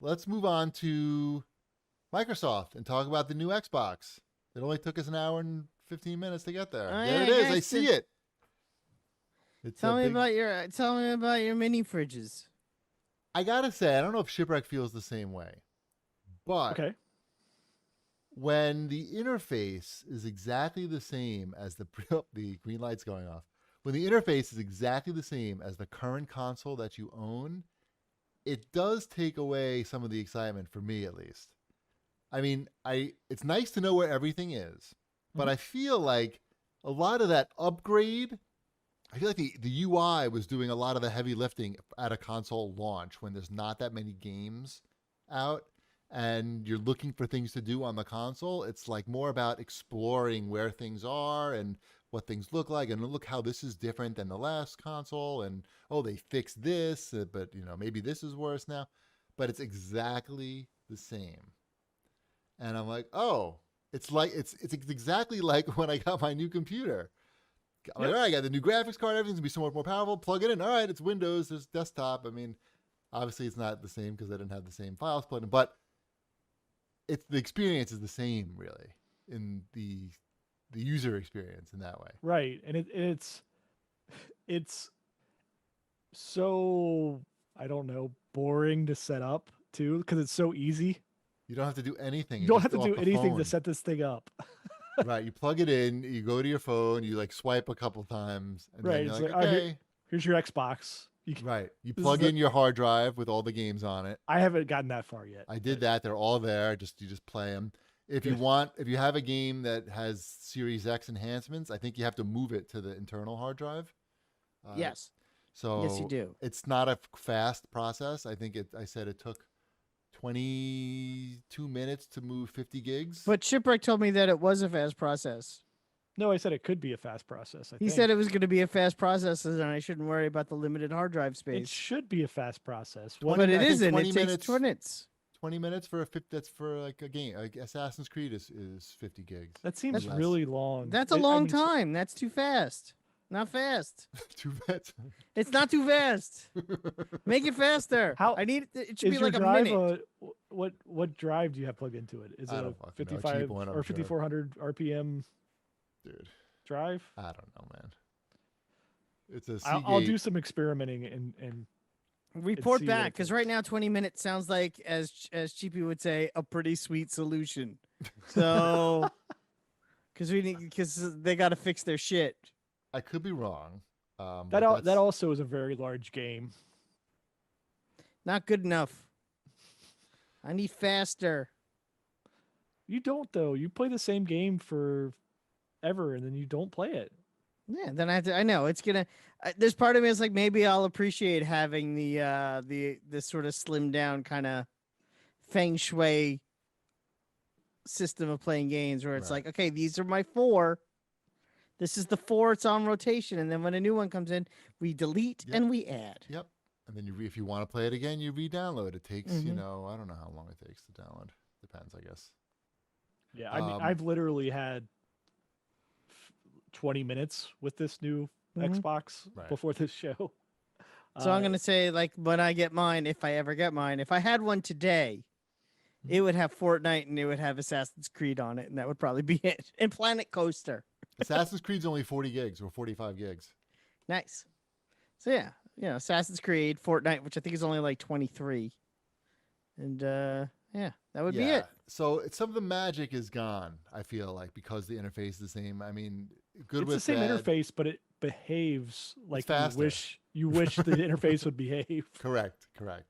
let's move on to Microsoft and talk about the new Xbox. It only took us an hour and 15 minutes to get there. Oh There it yeah, is. I guys, see it. It's a big. tell me about your mini fridges. I gotta say, I don't know if Shipwreck feels the same way, but Okay. when the interface is exactly the same as the green light's going off, when the interface is exactly the same as the current console that you own, it does take away some of the excitement for me, at least. I mean, I it's nice to know where everything is, but Mhm. I feel like a lot of that upgrade. I feel like the UI was doing a lot of the heavy lifting at a console launch when there's not that many games out and you're looking for things to do on the console. It's like more about exploring where things are and what things look like and look how this is different than the last console and oh they fixed this but maybe this is worse now, but it's exactly the same. And I'm like, "Oh, it's exactly like when I got my new computer." I'm like, Yep. all right, I got the new graphics card. Everything's gonna be so much more powerful. Plug it in. All right, it's Windows. There's desktop. I mean, obviously it's not the same because I didn't have the same files plugged in, but it's the experience is the same really in the user experience in that way. Right. And it's so, I don't know, boring to set up too because it's so easy. You don't have to do anything. You It's don't have just to off do the anything to phone. set this thing up. Right. You plug it in. You go to your phone. You like swipe a couple times, and then Right. you're It's like, like, all right, okay. here's your Xbox. Right. You This is plug in your hard drive with all the games on it. I haven't gotten that far yet. I did that. They're all there. You just play them. Good. If you have a game that has Series X enhancements, I think you have to move it to the internal hard drive. Yes. So Yes, you do. it's not a fast process. I think I said it took 22 minutes to move 50 gigs. But Shipwreck told me that it was a fast process. No, I said it could be a fast process. I He think said it was going to be a fast process, and I shouldn't worry about the limited hard drive it space. should be a fast process. 20 But it I think isn't. 20 It minutes. takes 20 minutes. 20 minutes for that's for like a game. Like Assassin's Creed is 50 gigs. That seems Less. really long. That's a I long mean, time. That's too fast. Not fast. Too bad. It's not too fast. Make it faster. How- I need it should Is be your like a drive minute. what drive do you have plugged into it? Is I it a don't fucking know. A cheap 55 one, I'm or sure. 5400 RPM Dude, drive? I don't know, man. It's a I'll Seagate. do some experimenting and Report see what back it because takes. right now 20 minutes sounds like, as Cheapy would say, a pretty sweet solution. So because they got to fix their shit. I could be wrong. that also is a very large game. Not good enough. I need faster. You don't though. You play the same game for ever and then you don't play it. Yeah, then I have to. I know it's gonna. There's part of me is like maybe I'll appreciate having the sort of slimmed down kind of feng shui system of playing games where it's Right. like, okay, these are my four. This is the four. It's on rotation, and then when a new one comes in, we delete Yep. and we add. Yep. And then if you want to play it again, you re-download. It takes Mhm. I don't know how long it takes to download. Depends, I guess. Yeah, I mean Um, I've literally had 20 minutes with this new Mhm. Xbox Right. before this show. So I'm gonna say, like, when I get mine, if I ever get mine, if I had one today, it would have Fortnite and it would have Assassin's Creed on it, and that would probably be it. And Planet Coaster. Assassin's Creed's only 40 gigs or 45 gigs. Nice. So yeah, Assassin's Creed, Fortnite, which I think is only like 23, and yeah, that would be it. So some of the magic is gone, I feel like, because the interface is the same. I mean, good It's with the same bad. interface, but it behaves like faster. you wish the interface would behave. Correct. I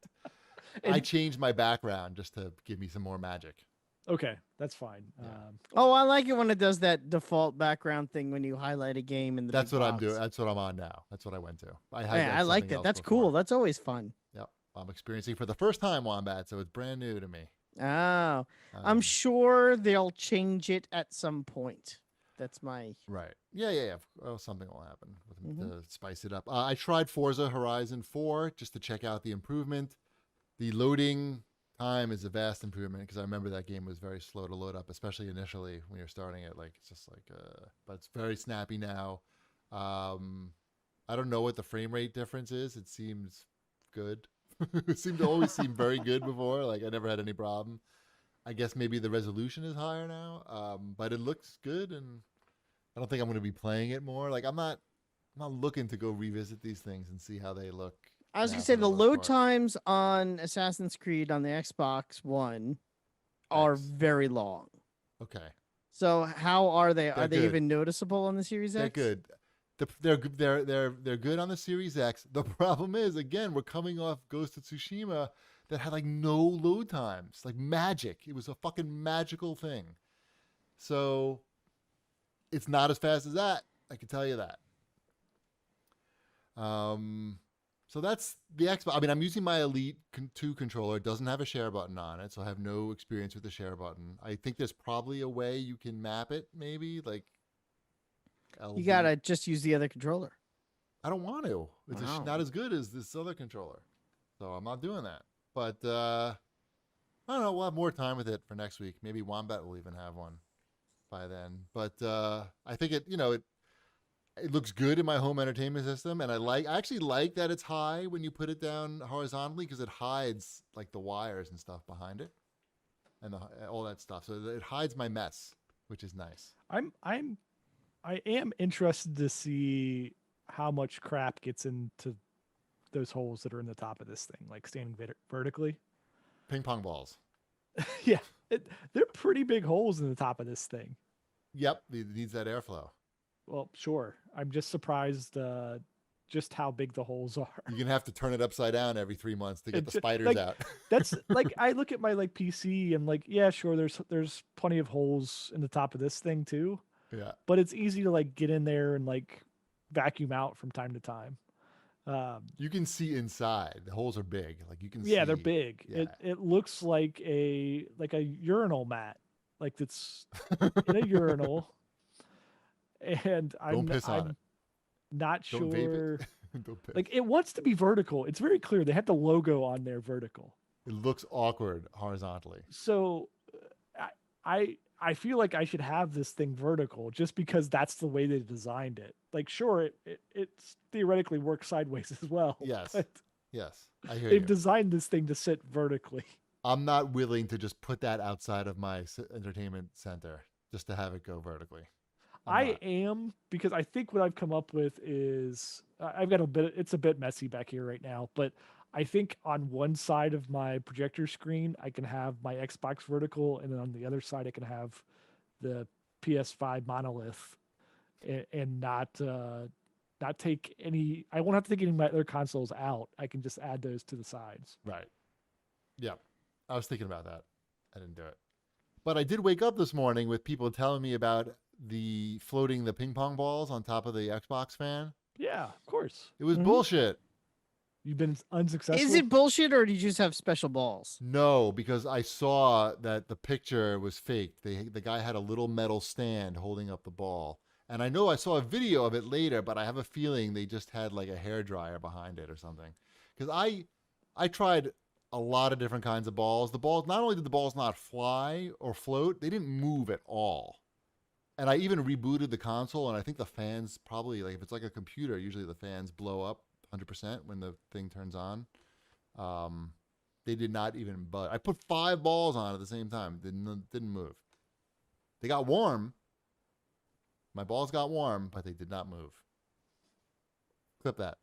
And- changed my background just to give me some more magic. Okay, that's fine. Yeah. Oh, I like it when it does that default background thing when you highlight a game in the. That's big what I'm box. doing. That's what I'm on now. That's what I went to. Yeah, I like something that. else That's before. cool. That's always fun. Yep. I'm experiencing for the first time Wombat, so it's brand new to me. Oh, I'm Um, sure they'll change it at some point. That's my. Right. Yeah. Oh, something will happen Mhm. to spice it up. I tried Forza Horizon 4 just to check out the improvement. The loading time is a vast improvement because I remember that game was very slow to load up, especially initially when you're starting it. Like it's just like, but it's very snappy now. I don't know what the frame rate difference is. It seems good. It seemed to always seem very good before. Like I never had any problem. I guess maybe the resolution is higher now, but it looks good, and I don't think I'm going to be playing it more. Like I'm not looking to go revisit these things and see how they look. I was now gonna say for the most load part. times on Assassin's Creed on the Xbox One are X. very long. Okay, So how are they? They're Are they good. even noticeable on the Series they're X? good. They're good on the Series X. The problem is, again, we're coming off Ghost of Tsushima that had like no load times, like magic. It was a fucking magical thing. So it's not as fast as that. I can tell you that. So that's the Xbox. I mean, I'm using my Elite 2 controller. It doesn't have a share button on it, so I have no experience with the share button. I think there's probably a way you can map it, maybe like. You gotta just use the other controller. I don't want to. It's Wow. not as good as this other controller, so I'm not doing that. But I don't know. We'll have more time with it for next week. Maybe Wombat will even have one by then. But I think it looks good in my home entertainment system, and I actually like that it's high when you put it down horizontally because it hides like the wires and stuff behind it, and all that stuff. So it hides my mess, which is nice. I am interested to see how much crap gets into those holes that are in the top of this thing, like standing vertically. Ping pong balls. Yeah, they're pretty big holes in the top of this thing. Yep, it needs that airflow. Well, sure. I'm just surprised just how big the holes are. You're gonna have to turn it upside down every 3 months to get the It's spiders like, out. That's like I look at my like PC and like, yeah, sure, there's plenty of holes in the top of this thing too, Yeah. but it's easy to like get in there and like vacuum out from time to time. You can see inside. The holes are big. Like you can see. Yeah, they're big. Yeah. It looks like a urinal mat, like it's in a urinal. And Don't piss on I'm it. not Don't sure. vape it. Don't piss. Like it wants to be vertical. It's very clear. They had the logo on there vertical. It looks awkward horizontally. So I feel like I should have this thing vertical just because that's the way they designed it. Like sure, it's theoretically works sideways as well. Yes. But Yes. I hear they've you. designed this thing to sit vertically. I'm not willing to just put that outside of my entertainment center just to have it go vertically. I am, because I think what I've come up with is I've got it's a bit messy back here right now, but I think on one side of my projector screen, I can have my Xbox vertical, and then on the other side, I can have the PS5 monolith and not take any, I won't have to take any of my other consoles out. I can just add those to the sides. Right. Yeah. I was thinking about that. I didn't do it. But I did wake up this morning with people telling me about the floating the ping pong balls on top of the Xbox fan. Yeah, of course. It was bullshit. You've been unsuccessful. Is it bullshit, or do you just have special balls? No, because I saw that the picture was faked. The guy had a little metal stand holding up the ball. And I know I saw a video of it later, but I have a feeling they just had like a hairdryer behind it or something. Because I tried a lot of different kinds of balls. The balls, not only did the balls not fly or float, they didn't move at all. And I even rebooted the console, and I think the fans probably, like if it's like a computer, usually the fans blow up 100% when the thing turns on. They did not even budge. I put 5 balls on at the same time. Didn't move. They got warm. My balls got warm, but they did not move. Clip that.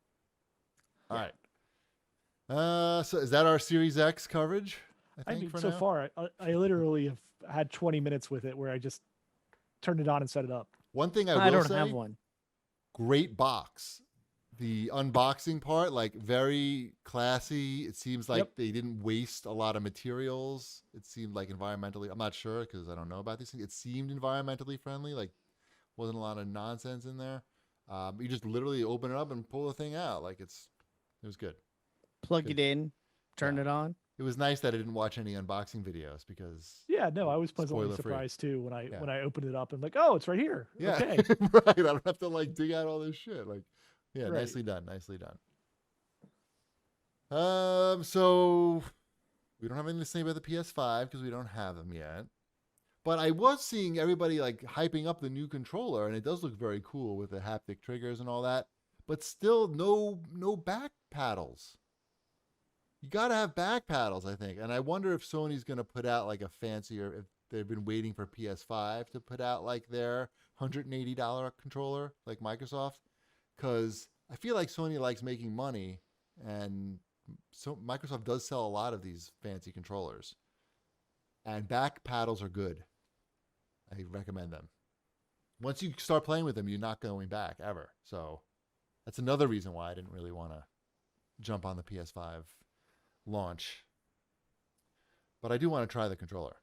All right. So is that our Series X coverage? I think mean, for so now? far, I literally have had 20 minutes with it where I just turned it on and set it up. One thing I will don't say, have one. great box. The unboxing part, like very classy. It seems like they didn't waste a lot of materials. It seemed like environmentally, I'm not sure because I don't know about these things. It seemed environmentally friendly, like wasn't a lot of nonsense in there. You just literally open it up and pull the thing out. Like it was good. Plug Good. it in, turn it on. It was nice that I didn't watch any unboxing videos because Yeah, no, I was pleasantly Spoiler-free. surprised too when I opened it up and like, oh, it's right here. yeah, Okay. right. I don't have to like dig out all this shit. Like, yeah, Right. nicely done, nicely done. So we don't have anything to say about the PS5 because we don't have them yet. But I was seeing everybody like hyping up the new controller, and it does look very cool with the haptic triggers and all that. But still, no back paddles. You got to have back paddles, I think. And I wonder if Sony's going to put out like a fancier, if they've been waiting for PS5 to put out like their $180 controller like Microsoft. Because I feel like Sony likes making money, and so Microsoft does sell a lot of these fancy controllers. And back paddles are good. I recommend them. Once you start playing with them, you're not going back ever. So that's another reason why I didn't really want to jump on the PS5 launch. But I do want to try the controller.